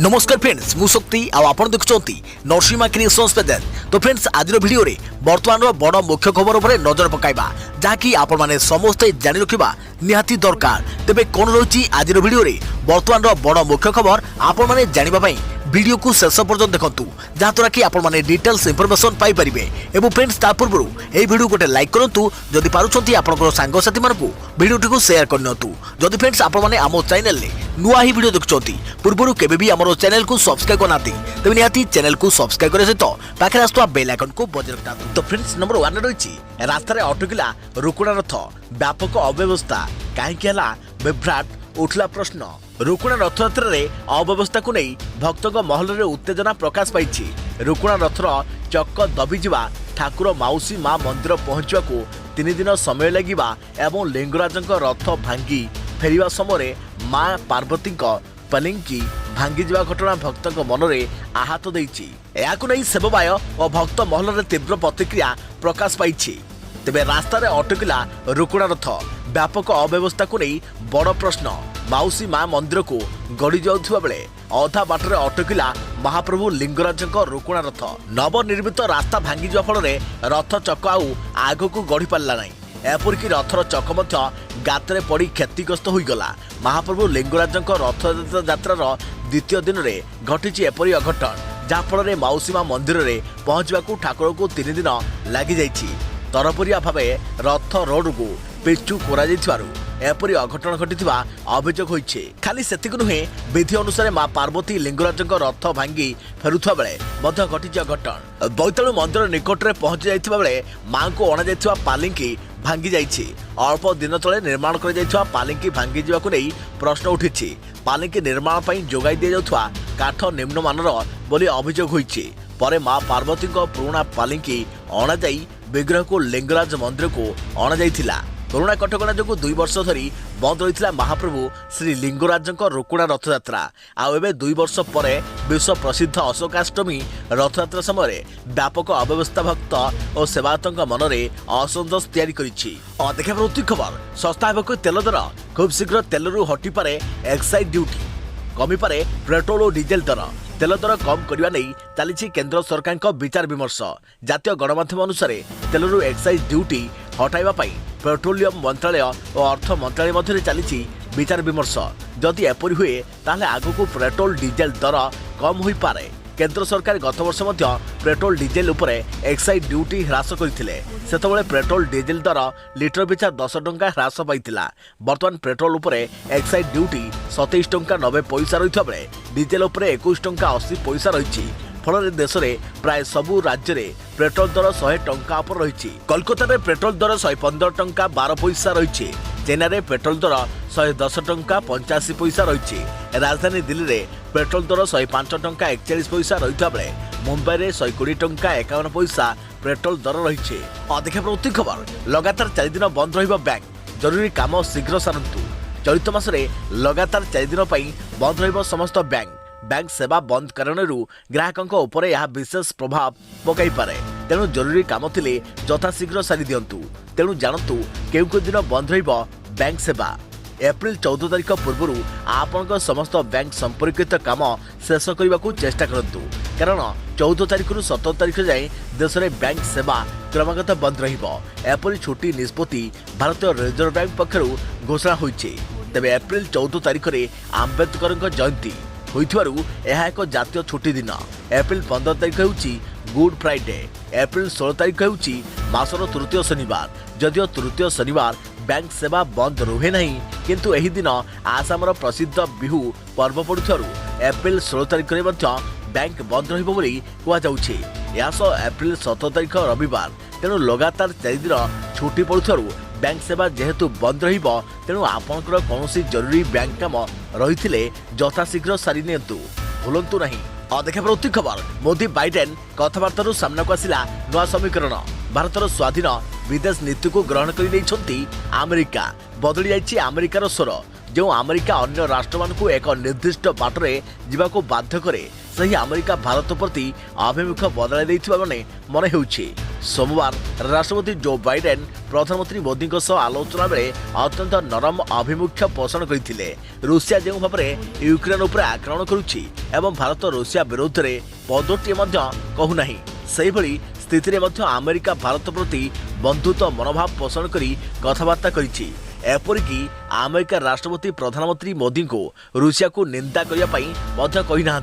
नमस्कार फ्रेंड्स मु शक्ति आपण देखुंत नरसिंहा क्रिएशंस पेज। तो फ्रेंड्स आज वीडियो रे वर्तमान बड़ मुख्य खबर उपर नजर पकाइबा जहाँकि आपण माने समस्ते जानि रखिबा निहाती दरकार। तेबे कोन रहुची आज वीडियो रे वर्तमान बड़ मुख्य खबर आपण माने जानिबा पई वीडियो को शेष पर्यंत देखंतु जहाँद्वारा कि आपण माने डिटेल्स इनफॉरमेशन पाई परिबे। एवं फ्रेंड्स ता पूर्व ए वीडियो गोटे लाइक करंतु जदि पारुछंती आपनकर सांग साथी मानकु वीडियो टिको शेयर करनियंतु। जदि फ्रेंड्स आपण माने आमो चैनल ले नुआ ही वीडियो देखुछंती पूर्वरु केबे भी हमरो चैनल को सब्सक्राइब करनाती तेबे निहाती चैनल को सब्सक्राइब करे सहित पाखरे आस्तुवा बेल आइकन को बजाय रखता। तो फ्रेंड्स नंबर 1 रहिछि रास्ता रे अटकिला रुकुणा रथ व्यापक अव्यवस्था काहेकि हला विभ्राट उठला प्रश्न। रुकुणा रथयात्रा रे अव्यवस्था को नहीं भक्तों महल रे उत्तेजना प्रकाश पाई। रुकुणा रथर चक्क दबिजा ठाकुर माउसी माँ मंदिर पहुंचा को 3 दिन समय लगिबा एवं लिंगराज रथ भांगी फेरिबा समय माँ पार्वती पलिंकी भांगी जा घटना भक्तों मन में आहत देइछि। याकु नहीं सेवबाय और भक्त महल रे तीव्र प्रतिक्रिया प्रकाश पाई। तेबे रास्ता रे अटकिला रुकुणा रथ व्यापक अव्यवस्था को नहीं बड़ प्रश्न। माउसी माँ मंदिर को गड़ी जाउथिबा बेले अधा बाटर अटकिला महाप्रभु लिंगराज रुकुणा रथ। नवनिर्मित रास्ता भांगी जा फल रथ चक आग को गढ़ी पारा ना। एपरिक रथर चक गाତରେ पड़ी क्षतिग्रस्त होईगला। महाप्रभु लिंगराज रथ यात्रार द्वितीय दिन में घटी एपरी अघटन जहाँफल माउसी माँ मंदिर में पहुंचवाक ठाकुर को 3 दिन लगी जाइछि। तरपरिया भाव रथ रोड को पिचु एपरी अघटन घटी अभियोग होइछे। खाली सेतिक नुहे विधि अनुसार माँ पार्वती लिंगराज रथ भांगी फेरुवा बेले घटी अघटन। बैतालु मंदिर निकट में पहुंची जाइथिबा बेले माँ को अणा जाइथिबा पालिंकी भांगी जाइछि। अल्प दिन तले निर्माण कर जाइथिबा पालिंकी भांगी जिबाकु नै प्रश्न उठिछि। पालिंकी निर्माण पई जोगाई दिया जाउथवा काठ निम्नमानर बोली अभियोग होइछि। परे माँ पार्वती पुराणा पालिंकी अणा जाई विग्रह को लिंगराज मंदिर को अणा जाइथिला। कोरोना कटकणा जो 2 वर्ष धरी बंद रही महाप्रभु श्री लिंगराज रुकुणा रथयात्रा आबे 2 वर्ष पर विश्व प्रसिद्ध अशोकाष्टमी रथयात्रा समय व्यापक अव्यवस्था भक्त और सेवायतों मन में असंतोष तैयारी कर खबर। सस्ता होगा तेल दर खूब शीघ्र तेलू हटी पारे एक्साइज ड्यूटी कमी पारे पेट्रोल और डीजेल दर। तेल दर कम करने नहीं चली केंद्र सरकार विचार विमर्श। जातीय गणमाध्यम अनुसार तेलरू एक्साइज ड्यूटी हटाइबा पई पेट्रोलियम मंत्रालय और अर्थ मंत्रालय मध्य चली विचार विमर्श। जदि एपरि हुए ताले आगको पेट्रोल डीजेल दर कम होई पारे। केंद्र सरकार गत वर्ष मध्य पेट्रोल डीजेल उपरे एक्साइज ड्यूटी ह्रास करथिले। सेतबेले पेट्रोल डीजेल दर लिटर पिछा 10 टंका ह्रास पाइतिला। वर्तमान पेट्रोल उपरे एक्साइज ड्यूटी 27 टंका 90 पैसा रहिथा बेले डीजेल उपरे 21 टंका 80 पैसा रहिछि। फल देश में प्राय सबु राज्य में पेट्रोल दर 100 टंका पर रही। कोलकाता में पेट्रोल दर 115 टंका 12 पैसा रही। चेन्नई में पेट्रोल दर 110 टंका 85 पैसा रही। राजधानी दिल्ली में पेट्रोल दर 105 टंका 41 पैसा रही बेले मुंबई में 120 टंका 51 पैसा पेट्रोल दर रही। अधिक प्रवृत्ति खबर। लगातार 4 दिन बंद रहिबा बैंक जरूरी काम शीघ्र सारंतु। चलित मासरे लगातार 4 दिन बंद रहिबा समस्त बैंक सेवा बंद कारण ग्राहकों उपर यह विशेष प्रभाव पकई पारे। तेणु जरूरी काम थिले यथाशीघ्र सारी दिंतु। तेणु जानतु केउ दिन बंद रहिबो बैंक सेवा। एप्रिल 14 तारिख पूर्व आपण समस्त बैंक संपर्कित काम शेष करने को चेष्टा करंतु कारण 14 तारिख रु 17 तारिख जाए देश में बैंक सेवा क्रमागत बंद रहिबो। एपरी छुट्टी निष्पत्ति भारतीय रिजर्व बैंक पक्षरु घोषणा होइछे। तेबे एप्रिल 14 तारिख रे आंबेडकर जयंती होइथिबारु यह एक जातीय छुट्टी दिन। एप्रिल 15 तारिख होउची गुड फ्राइडे। एप्रिल 16 तारिख होउची मासर तृतीय शनिवार। जदियो तृतीय शनिवार बैंक सेवा बंद रुहे नहीं किंतु एही दिन आसामर प्रसिद्ध बिहू पर्व पड़ुथिबारु एप्रिल 16 तारिख रे मध्य बैंक बंद रहिबो बोली कुआ जाउछि। यास एप्रिल 17 तारिख रविवार। तेणु लगातार 4 दिन छुट्टी पड़ुथिबारु बैंक सेवा जेहेतु बंद रहिबो तेणु आपनकर कोनोसी जरूरी बैंक काम रहिथिले यथाशीघ्र सारी नियंतु भूलंतु नहीं। अधिक प्रवृत्ति खबर। मोदी बाइडेन कथबार्तारू सामना को आसिला नवा समीकरण। भारतर स्वाधीन विदेश नीति को ग्रहण कर अमेरिका बदली जाइछि अमेरिकार स्वर। जो अमेरिका अन्य राष्ट्र मान को एक निर्दिष्ट बाटरे जीवाको बाध्य करे सही अमेरिका भारत प्रति अभिमुख बदलाई देथिबा मन हेउछि। सोमवार राष्ट्रपति जो बाइडेन प्रधानमंत्री मोदी आलोचना बेले अत्यंत नरम आभिमुख्य पोषण करते। रूसिया जो भाव में यूक्रेन उपर आक्रमण करुच्ची एवं भारत रूसिया विरोध में पदोटी कहूना से स्थिति में अमेरिका भारत प्रति बंधुत्व मनोभाव पोषण कर कथबार्ता करिछि। एपरिकी अमेरिका राष्ट्रपति प्रधानमंत्री मोदी को रूसिया को निंदा करने कहीना।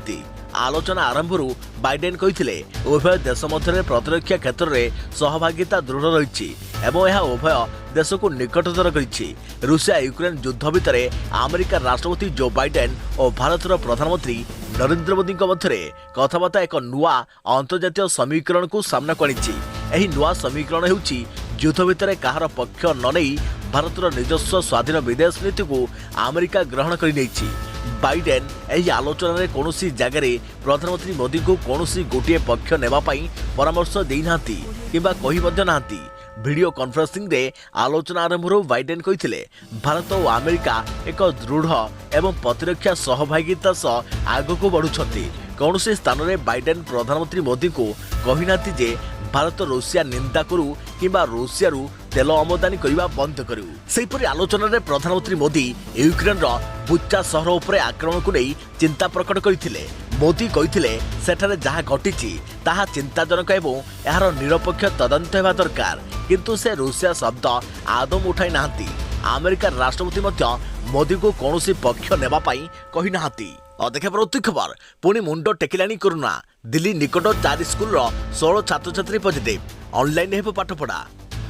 आलोचना आरंभ बाइडेन कही उभय देश मध्य प्रतिरक्षा क्षेत्र में सहभागिता दृढ़ रही एवं यह उभय देश को निकटतर करिछि। रूसिया यूक्रेन युद्ध भितर अमेरिका राष्ट्रपति जो बाइडेन और भारतर प्रधानमंत्री नरेंद्र मोदी मध्य कथबार्ता एक नुआ अंतर्जातीय समीकरण को सामना कर नुआ समीकरण होउछि युद्ध भितर कहार पक्ष न नहीं भारतर निजस्व स्वाधीन विदेश नीति को अमेरिका ग्रहण कर बाइडेन यही आलोचना रे कोनोसी जगह प्रधानमंत्री मोदी को कोनोसी गोटे पक्ष नेबा पई परामर्श देना किंबा कही नांती। वीडियो कॉन्फ्रेंसिंग रे आलोचना आरंभ बाइडेन कही भारत और अमेरिका एक दृढ़ एवं प्रतिरक्षा सहभागिता सह आगक बढ़ुछंती। कौनसी स्थान में बाइडेन प्रधानमंत्री मोदी को कहीना जे भारत रूसिया निंदा करू किंबा रूसियारू तेल आमदानी करने बंद करू। सेहीपरि आलोचना रे प्रधानमंत्री मोदी यूक्रेन रो बुच्चा शहर उपर आक्रमण को नहीं चिंता प्रकट करथिले। मोदी कही सेठारे जहाँ घटी ताहा चिंताजनक एवं यार निरपेक्ष तदंत हेबा दरकार, किंतु से रूसिया शब्द आदम उठाई नाहांती। अमेरिका राष्ट्रपति मध्य मोदी को कौनसी पक्ष नेबा पाई कही नाहांती। अदेखा परवर्ती खबर पुणी मुंड टेकिलानी कोरोना। दिल्ली निकट 4 स्कूल 16 छात्र छात्री पॉजिटिव। ऑनलाइन हेब पाठपढ़ा।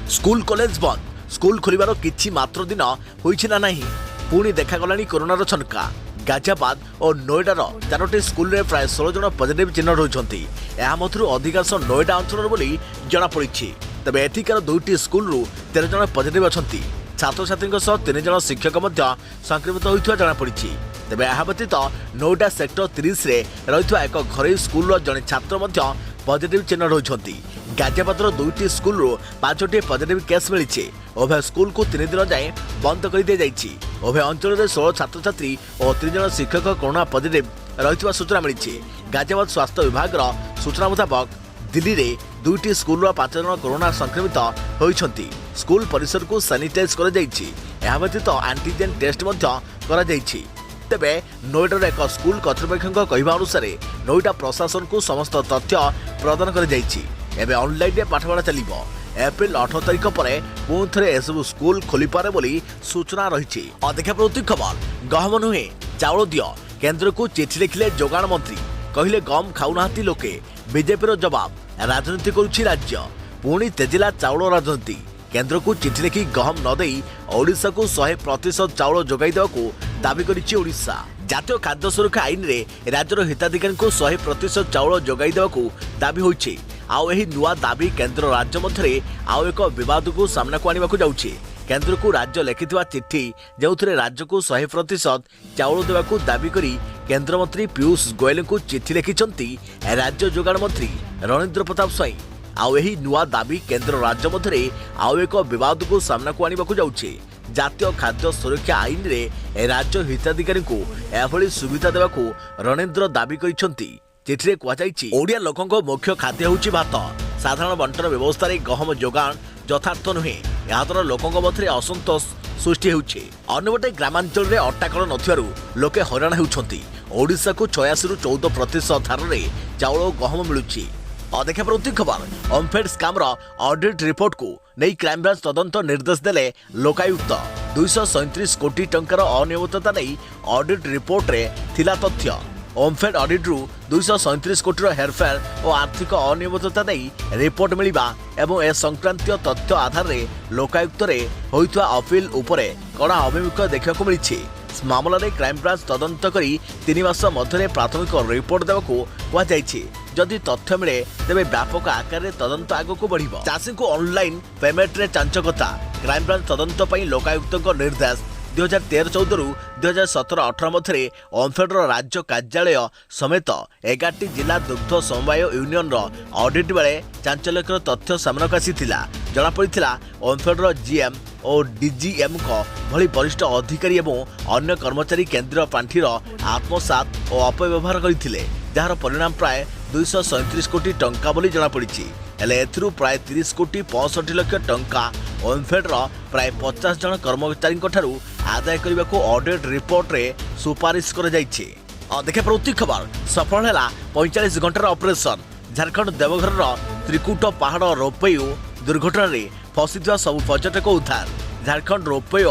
स्कूल कॉलेज बंद। स्कूल खोलिबार किछि मात्र दिन होइछि ना नहीं पुणी देखागलानी कोरोनार छनका। गाजियाबाद और नोएडार 4टी स्कूल रे प्राय 16 जन पॉजिटिव चिन्ह रहिसंती। एहा मथुरु अधिकांश नोएडा अंचल बोली जणा पड़िछि। तबे एथिकार 2टी स्कूल रु 13 जन पॉजिटिव अछंती। छात्र छात्री सह 3 जन शिक्षक मध्य संक्रमित होइथुवा जणा पड़िछि। तेबे यह व्यतीत नोएडा सेक्टर 30 रे रहिथुवा एक घरोई स्कूल जड़े छात्र मध्य पॉजिटिव चिन्ह रहिसंती। गाजियाबादर 2टी स्कूल 5टी पॉजिटिव केस मिली। उभय स्कूल को 3 दिन जाए बंद कर दी जाइछि। उभय अंचल में 16 छात्र छात्री और 3 जन शिक्षक कोरोना पॉजिटिव रहिथुवा सूचना मिली। गाजियाबाद स्वास्थ्य विभाग सूचना मुताबक दिल्ली रे 2टी स्कूल 5 जन कोरोना संक्रमित होइछंती। स्कूल परिसर को सैनिटाइज कर जाइछि। यह व्यतीत एंटीजेन टेस्ट मध्य करा जाइछि। तेबे नोएडार एक स्कूल कर्तृपक्ष कहवा अनुसार नोएडा प्रशासन को समस्त तथ्य प्रदान कर जाइछि। एबे ऑनलाइन पाठपढ़ा चलिबो। एप्रिल 18 तारिख पर पुणी थे एसबू स्कूल खोली पारे बोली सूचना रही। अधिक प्रवृत्ति खबर गहम नुहे चाउल दियो। केंद्र को चिठी लिखिले जोगाण मंत्री कहले गम खाऊना लोके। बीजेपी जवाब राजनीति करुछि राज्य। पुणी तेजिला चाउल राजनीति। केंद्र को चिठी लिखि गहम न देई ओडिशा को 100% चाउल जोगाई देवाकू दाबी करिछि ओडिशा। जातीय खाद्य सुरक्षा आईन रे राज्यर हिताधिकारी को 100% चाउल जोगाई देवाकू दाबी होइछि। आउ एही नुआ दाबी केंद्र राज्य मध्य आउ एक विवाद को सामना को आनिबाकू जाउछि। केंद्र को राज्य लिखिथिबा चिट्ठी जेउथिरे राज्य को 100% चाउल देवाकू दाबी करी केंद्र मंत्री पीयूष गोयल को चिट्ठी लिखिछंती राज्य जोगाण मंत्री रणेंद्र प्रताप स्वाई। आउ एही नुआ दाबी केंद्र राज्य मध्य आउ एक विवाद को सामना को आनिबाकू जाउछि। जातीय खाद्य सुरक्षा आईन रे राज्य हिताधिकारी को एभली सुविधा देवाकू रणेंद्र दाबी करिछंती। चिठिरे कुआଯାଇଛି ओडिया लोकंको मुख्य खाद्य होउछि भात। साधारण बंटन व्यवस्था रे गहम जोगाण यथार्थ नुहे। याद्वारा लोकंको मध्य असंतोष सृष्टि होउछि। अन्यपटे ग्रामांचल रे अट्टाकल नथिबारु लोके हैरान हेउछंती। ओडिशा को 86 रु 14% हार रे चाउल और गहम मिलुछि। अधिक प्रवृत्ति खबर ओमफेड स्काम ऑडिट रिपोर्ट को नहीं क्राइमब्रांच तदंत निर्देश देले लोकायुक्त। 237 कोटी टंकार अनियमितता नहीं ऑडिट रिपोर्ट रे थिला तथ्य। ओमफेड ऑडिट रु 237 कोटी हेरफेर और आर्थिक अनियमितता नहीं रिपोर्ट मिलिबा एवं ए संक्रांतीय तथ्य आधार रे लोकायुक्त रे होइथुआ अपील उपरे कड़ा अभिमुख्य देखा मिली। मामला रे क्राइमब्रांच तदंत करी 3 मास मध्य प्राथमिक रिपोर्ट देवाकू कहुଯାଇଛି। जदि तथ्य मिले तेबे व्यापक आकार रे तदंत आगको बढ़िबो। चाषी को ऑनलाइन पेमेंट रे चांचकता। क्राइमब्रांच तदंत पई लोकायुक्त निर्देश। 2013-14 रु 2017-18 मध्य ओमफेडर राज्य कार्यालय समेत 11टी जिला दुग्ध समवाय यूनियन ऑडिट बेले चांचल्यकर तथ्य सामना आसीथिला। जना पड़िथिला ओमफेडर जीएम और डीजीएम को भली वरिष्ठ अधिकारी एवं अन्य कर्मचारी केंद्रीय पांठीर आत्मसात और अपव्यवहार करथिले, जार परिणाम प्राय 237 कोटी टंका बोली जना पड़िछि। हेले एथिरु प्राय 30 कोटी 65 लाख टंका ओमफेडर प्राय 50 जन कर्मचारी आदाय करने को ऑडिट रिपोर्ट रे सुपारिश कर देखे प्रवृत्ति खबर सफल है 45 घंटार ऑपरेशन झारखंड देवघर त्रिकुट पहाड़ रोपवे दुर्घटना रे फसी सब पर्यटक उद्धार झारखंड रोपवे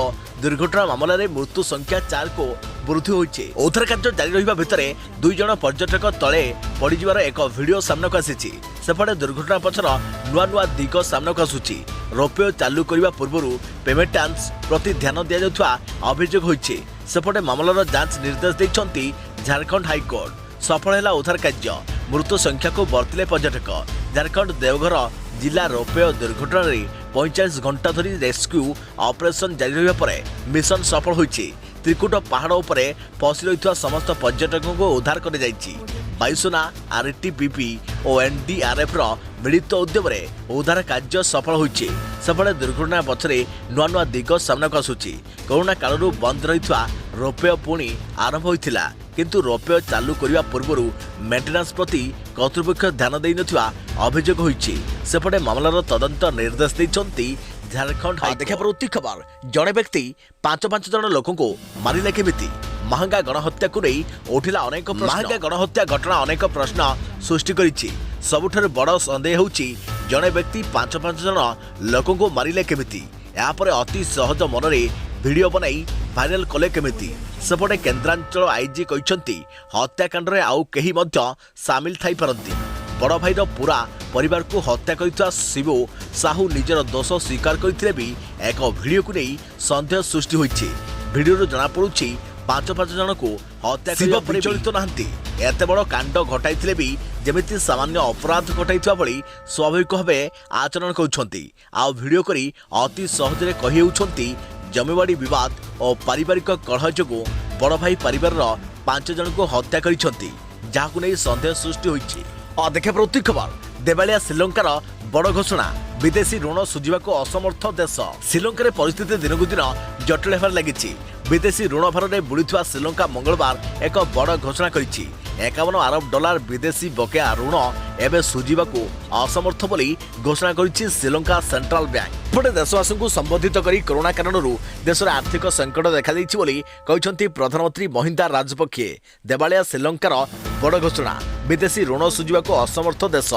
दुर्घटना मामला रे मृत्यु संख्या 4 को वृद्धि होइछे। उद्धार कार्य जारी रहिबा भितरे 2 जन पर्यटक तले पड़ी जिवार एक वीडियो सामना को आसीछि। सेपटे दुर्घटना पछर नुआ दिग सामना को आसुछि। रोपवे चालू करबा पूर्वरु पेमेंटान्स प्रति ध्यान दिया जाउथवा अभियोग होइछे। सेपटे मामलार जांच निर्देश दैछंती झारखंड हाईकोर्ट। सफल है उद्धार कार्य मृत्यु संख्या को बर्तिले पर्यटक झारखंड देवघर जिला रोपवे दुर्घटना रे 45 घंटा धरी रेस्क्यू ऑपरेशन जारी रहिबा परे मिशन सफल होइछि। त्रिकुट पहाड़ उपरे फसी रहितवा समस्त पर्यटकों को उद्धार कर जाइछि। वायुसेना आरटीपीपी और एनडीआरएफ रो मिलित उद्यम रे उद्धार कार्य सफल होइछि। सबले दुर्घटना पछरे नुआ दिग सामना को आसुछि। कोरोना कालरू बंद रहितवा रोपवे पुणी आरंभ होइथिला किंतु रोपवे चालू करबा पूर्वरु मेंटेनेंस प्रति कर्तृपक्ष ध्यान देइ नथिबा अभियोग होइछि। सेपटे मामलार तदंत निर्देश दैछंती झारखंड देखा प्रवृत्ति खबर जड़े व्यक्ति 5 जन लोक को मारिले केमिति महंगा गणहत्या को नहीं उठिला अनेक महंगा गणहत्या घटना अनेक प्रश्न सृष्टि करिछि। सबुठार बड़ संदेह होछि जड़े व्यक्ति 5 जन लोक को मारिले केमिति यापर अति सहज मन रे वीडियो बनाई भाइराल कले केमिति। सेपटे केन्द्रांचल आईजी कहते हत्याकांड रे आउ केही मध्य सामिल थाई पारंती। बड़ भाईर पूरा परिवार को हत्या करथिबा शिबू साहू निजर दोष स्वीकार करथिले भी एक वीडियो को नहीं संदेह सृष्टि होइछि। वीडियो जना पड़ुछि 5 जन को हत्या करबा परिचलित नाहंती। एते बड़ कांड घटाइथिले भी जेमिति सामान्य अपराध घटाइथिबा भली स्वाभाविक भावे आचरण करुछंती। आ वीडियो करी अति सहजरे कहि हेउछंती जमीबाड़ी विवाद और पारिवारिक कलह जोगु बड़ भाई परिवार 5 जन को हत्या करिछंती जाहाकु नै संदेह सृष्टि होइछि। देखे प्रवृत्ति खबर देवालिया श्रीलंकार बड़ घोषणा विदेशी ऋण सुझा को असमर्थ देश। श्रीलंकार परिस्थिति दिनकू दिन जटिल होबार लगी। विदेशी ऋण भार में बुड़ीवा श्रीलंका मंगलवार एक बड़ घोषणा करिछि। 51 अरब डॉलर विदेशी बकेया ऋण एवं सुझा को असमर्थ बोली घोषणा करिछि श्रीलंका सेंट्रल बैंक। एपटे देशवासी को संबोधित करी कोरोना कारणरू देशर आर्थिक संकट देखा देइछि बोली कहते प्रधानमंत्री महिंदा राजपक्षे। देवालिया श्रीलंकार बड़ घोषणा विदेशी ऋण सुझा को असमर्थ देश।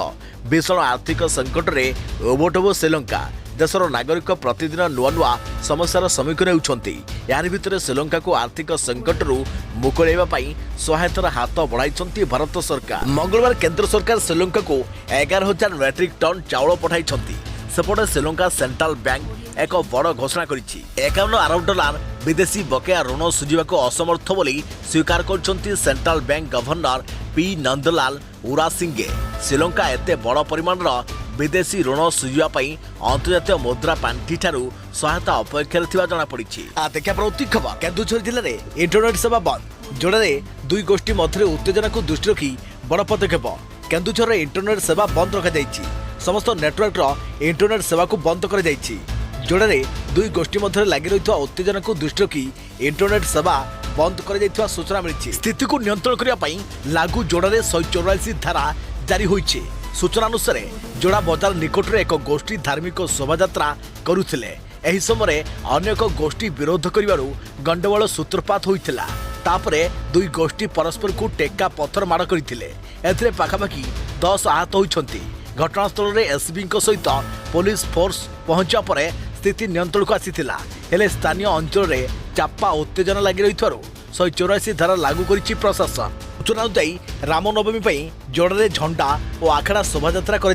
भीषण आर्थिक संकट रे ओबोटोबो श्रीलंका। देशर नागरिक प्रतिदिन नुआ समस्यार सम्मुखीन होउछंती। यार भितर श्रीलंका को आर्थिक संकटरू मुकुळाइबा पई सहायतार हाथ बढ़ाइछंती भारत सरकार। मंगलवार केंद्र सरकार श्रीलंका को 11,000 मेट्रिक टन चाउल पठाइछंती। सेपटे श्रीलंका सेंट्रल बैंक एक बड़ घोषणा करिछि। 51 अरब डॉलर विदेशी बकेया ऋण सुझा को असमर्थ बोली स्वीकार करछंती central bank governor P Nandalal Weerasinghe. Sri Lanka एते बड़ परिमाणर विदेशी ऋण सुझा अंतर्जातीय मुद्रा पांठि ठारू सहायता अपेक्षा थिबा जଣା पड़िछि। देखा प्रवृत्ति खबर केन्दुझर जिले में इंटरनेट सेवा बंद। जोड़े 2 गोष्ठी मध्य उत्तेजना को दृष्टि रखी बड़ पदक्षेप। केन्दुझर इंटरनेट सेवा बंद रखा जाइछि। समस्त नेटवर्क इंटरनेट सेवा को बंद कर जाइछि। जोड़े 2 गोष्ठी मध्य लगी रही उत्तेजना को दृष्टि रखी इंटरनेट सेवा बंद कर जाइथिबा सूचना मिली। स्थिति को नियंत्रण करने लागू जोड़े 184 धारा जारी होइछि। सूचना अनुसार जोड़ा बजार निकट में एक गोष्ठी धार्मिक शोभायात्रा करुथिले। एही समय अन्य एक गोष्ठी विरोध करिवारु गंडगोल सूत्रपात होइथिला। तापरे 2 गोष्ठी परस्पर को टेका पत्थर माड़ करथिले। एथिरे पाखापाखि 10 आहत होइछंती। घटनास्थल में एसबी सहित पुलिस फोर्स पहुंचा पर स्थिति नियंत्रण को आसीथिला। हेले स्थानीय अंचल में चापा उत्तेजना लगी रही 184 धारा लागू करिछि प्रशासन। सूचना अनुसार रामनवमी पर जोड़े झंडा और आखड़ा शोभायात्रा कर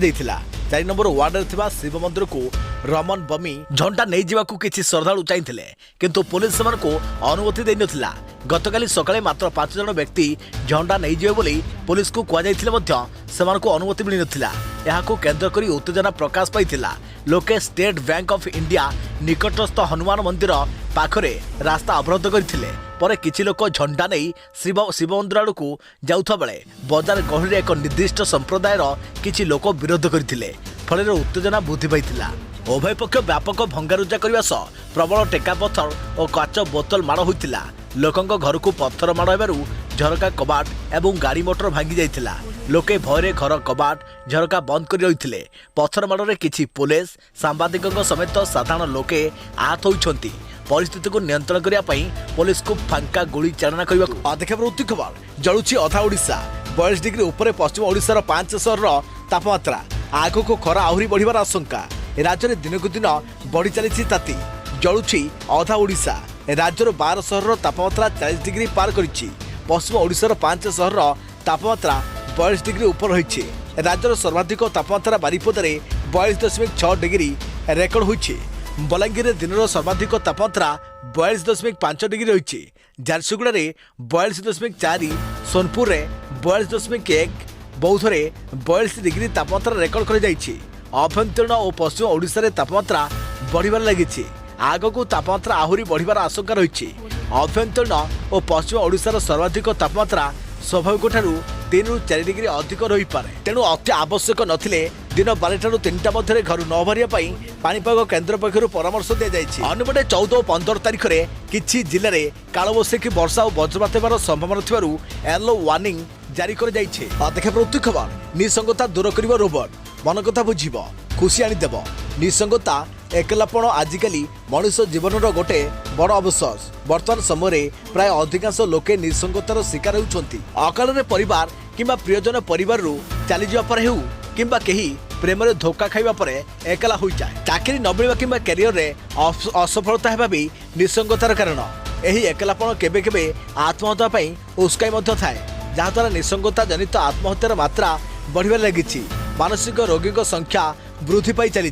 4 नंबर वार्ड थिबा शिव मंदिर को रमन बमी झंडा नहीं जावाकू किछि श्रद्धालु चाहिए किंतु पुलिस सेमान को अनुमति देई नथिला। गतकाली सकाळे मात्र 5 जन व्यक्ति झंडा नहीं जिवे बोली पुलिस को कुआ जायथिले मध्य सेमान को अनुमति मिली नथिला। यहाको केंद्र करी उत्तेजना प्रकाश पाइथिला। लोके स्टेट बैंक ऑफ इंडिया निकटस्थ हनुमान मंदिर पाखरे रास्ता अवरोध करथिले। पर किछि लोक झंडा नहीं शिव मंदिर आड़ को जाउथा बेले बजार गहरी एक निर्दिष्ट संप्रदायर किछि लोक विरोध करथिले। फल उत्तेजना वृद्धि पाइथिला। उभय पक्ष व्यापक भंगारुजा करने सह प्रबल टेका पत्थर और काच बोतल माड़ होइतिला। लोकंक घर को पत्थर माड़ हेबारु झरका कबाट एवं गाड़ी मोटर भांगी जाइथिला। लोके भयरे घर कबाट झरका बंद कर रही। पत्थर माड़े किछि पुलिस सांबादिकों समेत साधारण लोके आहत होइछन्ति। परिस्थिति को नियंत्रण करने पुलिस को फांका गोली चालना करने देखा उच्च खबर जलुची अधा ओडिशा 42 डिग्री उपर पश्चिम ओडिशार 5 सहर तापमात्रा आग को खरा आहरी बढ़िबार आशंका। राज्य में दिनकू दिन बढ़ी चली ताती जलुची अधा ओडिशा। राज्यर 12 सहर तापमात्रा 40 डिग्री पार करिछि। पश्चिम ओडिशार 5 सहर तापमात्रा 42 डिग्री उपर रही। राज्यर सर्वाधिक तापमात्रा बारिपदार 42.6 डिग्री रेकर्ड होइछि। बलांगीर दिन सर्वाधिक तापमात्रा 42.5 डिग्री रही। झारसुगुड़ा 42.4, सोनपुर 42.1, बौद्ध 42 डिग्री तापमात्रा रेकर्ड कर जाइछि। अभ्यंतरीण और पश्चिम ओडिशा रे तापमात्रा बढ़िबार लगी। आग को तापमात्रा आहरी बढ़िबार आशंका रही। अभ्यंतरीण और पश्चिम ओडिशार सर्वाधिक तापमात्रा स्वाभाविक ठारू 3 ରୁ 4 डिग्री अधिक रही पारे। तेणु अति आवश्यक नथिले दिन 12 ରୁ 3टा मध्य घर न बाहरिया पाणीपाग केन्द्र पक्षर परामर्श दी जाइछि। अन्यपटे 14 और 15 तारिख में किछि जिले में कालबैशाखी वर्षा और वज्रपात होबार संभावना थिबारु येलो वार्निंग जारी कर जाइछि। देखा प्रति खबर निसंगता दूर करिबो रोबोट मन कथा बुझिबो खुशी आनीदेव। निसंगता एकलापण आजिकाली मनुष्य जीवन गोटे बड़ अवसर। वर्तमान समय प्राय अधिकांश लोके निसंगतार शिकार होउछन्ति। अकाल परिवार किंबा प्रियजन परिवार चली जावा पर हेउ किंबा केही प्रेम रे धोखा खाइबा पर एकला होई जाए। चाकरी न मिलवा किंबा कैरियर रे असफलता हेबा भी निसंगतार कारण। एही एकलापण केबे केबे आत्महत्या पई उस्काई मध्य थाए, जहा द्वारा निसंगता जनित आत्महत्यार मात्रा बढ़िबार लागिछि। मानसिक रोगी संख्या वृद्धि पाई चली।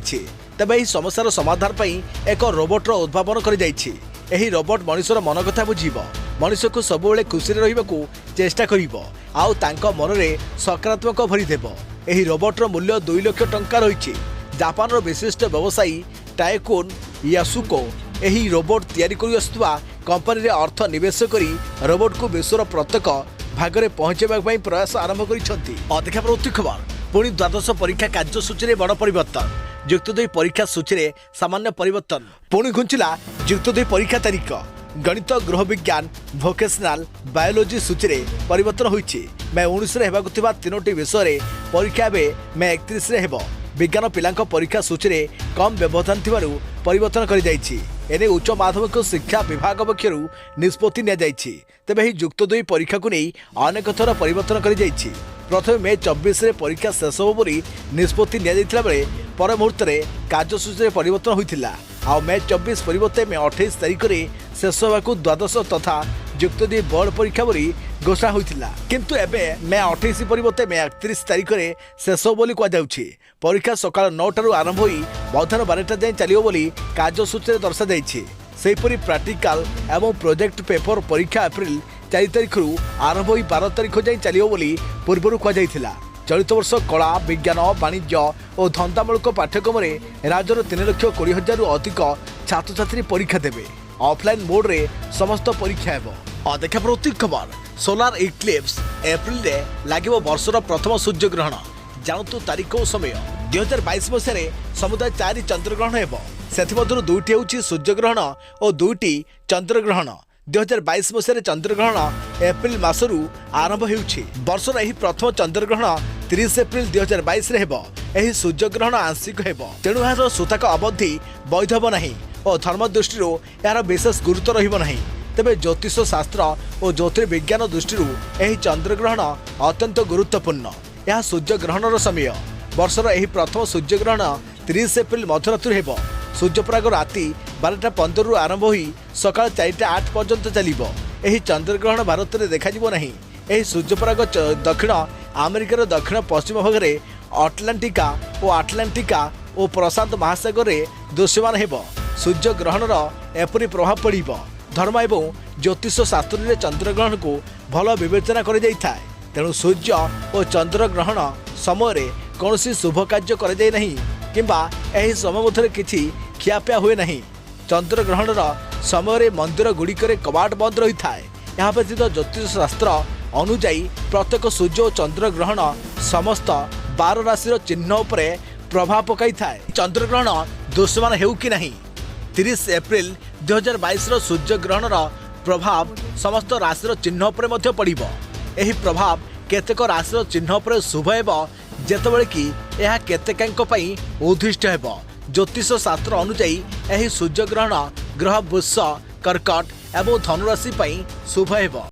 तेबे यह समस्यार समाधान पई एक रोबोटर उद्भावन कर जाइछि। एही रोबोट मनुष्यर मन कथा बुझिबो, मनुष्य को सबुबेले खुशी रहिबाकू चेष्टा करिबो आउ तांको मन रे सकारात्मक भरि देबो। एही रोबोटर मूल्य 2 लाख टंका रहिछि। जापानर विशिष्ट व्यवसायी टाइकुन यासुको एही रोबोट तैयारी करि आस्तुवा कंपनी रे अर्थ निवेश करी रोबोट को विश्वर प्रत्येक भागरे पहुंचेबा पई प्रयास आरंभ करिसंती। देखा प्रति खबर पुणी द्वादश परीक्षा कार्यसूची में बड़ परिवर्तन। युक्त 2 परीक्षा सूची में सामान्य परिवर्तन। पुणी घुंचिला युक्त 2 परीक्षा तारीख। गणित गृह विज्ञान भोकेशनाल बायोलोजी सूची में परिवर्तन होइछि। मे 19 रे हेबाकु थिबा 3टी विषय परीक्षा मे 31 रे हेबो। विज्ञान पिलांक परीक्षा सूची में कम व्यवधान थिबारु परिवर्तन करि जाइछि। एने उच्च माध्यमिक शिक्षा विभाग पक्षरु निष्पत्ति निया जाइछि। तेबे ही युक्त 2 परीक्षा को नहीं अनेक थर परिवर्तन करि जाइछि। प्रथम मे 24 रे परीक्षा शेष हो बोली निष्पत्ति निया जाइथिला बेले पर मुहूर्त रे कार्यसूची में परिवर्तन होइथिला। आ मे 24 परिवर्ते मे 28 तारिख रे शेष होबाकू द्वादश तथा युक्त 2 बोर्ड परीक्षा बोली घोषणा होइथिला। किंतु एबे मे 28 परिवर्ते मे 31 तारिख रे शेष हो बोली कह जाउछि। परीक्षा सकाळ 9 टारू आरंभ होई मध्याह्न 12टा जाय चलियो बोली कार्यसूची रे दर्शा जाइछि। सेहिपरि प्रैक्टिकल एवं प्रोजेक्ट पेपर परीक्षा एप्रिल 4 तारिख रु आरंभ होई 12 तारिख जाय चलियो बोली पूर्वरु कह जाइथिला। चलित वर्ष कला विज्ञान वाणिज्य और धंदामूलक पाठ्यक्रम में राज्यर 3,20,000 रु अधिक छात्र छात्री परीक्षा देवे। ऑफलाइन मोड रे समस्त परीक्षा हेबो। देखा प्रति खबर सोलार इक्लिप्स एप्रिल रे लागिबो वर्षर प्रथम सूर्य ग्रहण। जानतु तारीख और समय 2022 मसीह समुदाय 4 चंद्रग्रहण हेबो। सेथिमध्यरु 2टी होउछि सूर्य ग्रहण और 2टी चंद्रग्रहण। 2022 मसीह चंद्रग्रहण एप्रिल मासरू आरंभ होउछि। वर्षर एही प्रथम चंद्रग्रहण 30 एप्रिल 2022 रे हेबो। एही सूर्यग्रहण आंशिक हेबो, तेणु एहार सूतक अवधि वैध हेबो नाही और धर्म दृष्टि यार विशेष गुरुत्व रहिबो नाही। तेबे ज्योतिष शास्त्र और ज्योतिर्विज्ञान दृष्टि एही चंद्रग्रहण अत्यंत गुरुत्वपूर्ण। यह सूर्यग्रहणर समय वर्षर एही प्रथम सूर्यग्रहण 30 एप्रिल मध्यरात्रि हेबो। सूर्यपराग राति 12:15 रु आरंभ होई सकाळ 4:08 पर्यंत चलिबो। एही चंद्रग्रहण भारत में देखा नाही। एही सूर्यपराग दक्षिण अमेरिकार दक्षिण पश्चिम भाग में अटलांटिका और प्रशांत महासागर में दृश्यमान हेबो। सूर्यग्रहणर एपरि प्रभाव पड़िबो। धर्म एवं ज्योतिष शास्त्र में चंद्रग्रहण को भल विवेचना कर जाइथाय। तेणु सूर्य और चंद्रग्रहण समय कौन शुभ कार्य कर जाय नहीं किंबा एही समय मध्य किछि खियापिया हुए नहीं। चंद्रग्रहणर समय मंदिर गुड़िकर कबाट बंद रही था। यहाँ व्यतीत ज्योतिष शास्त्र अनुजाई प्रत्येक सूर्य और चंद्रग्रहण समस्त 12 राशि चिन्ह उपर प्रभाव पकाई था। चंद्रग्रहण दृश्यमान हेउ कि नहीं 30 एप्रिल 2022 सूर्यग्रहणर प्रभाव समस्त राशि चिन्ह पर मध्य पड़िबो। एही प्रभाव केतेक राशि चिन्ह पर शुभ हेबो जेतेबेले कि यह केतेकांक पई उद्दिष्ट हेबो। ज्योतिष शास्त्र अनुसायी एही सूर्य ग्रहण ग्रह वृष कर्कट एवं धनुराशि पई शुभ हेबो।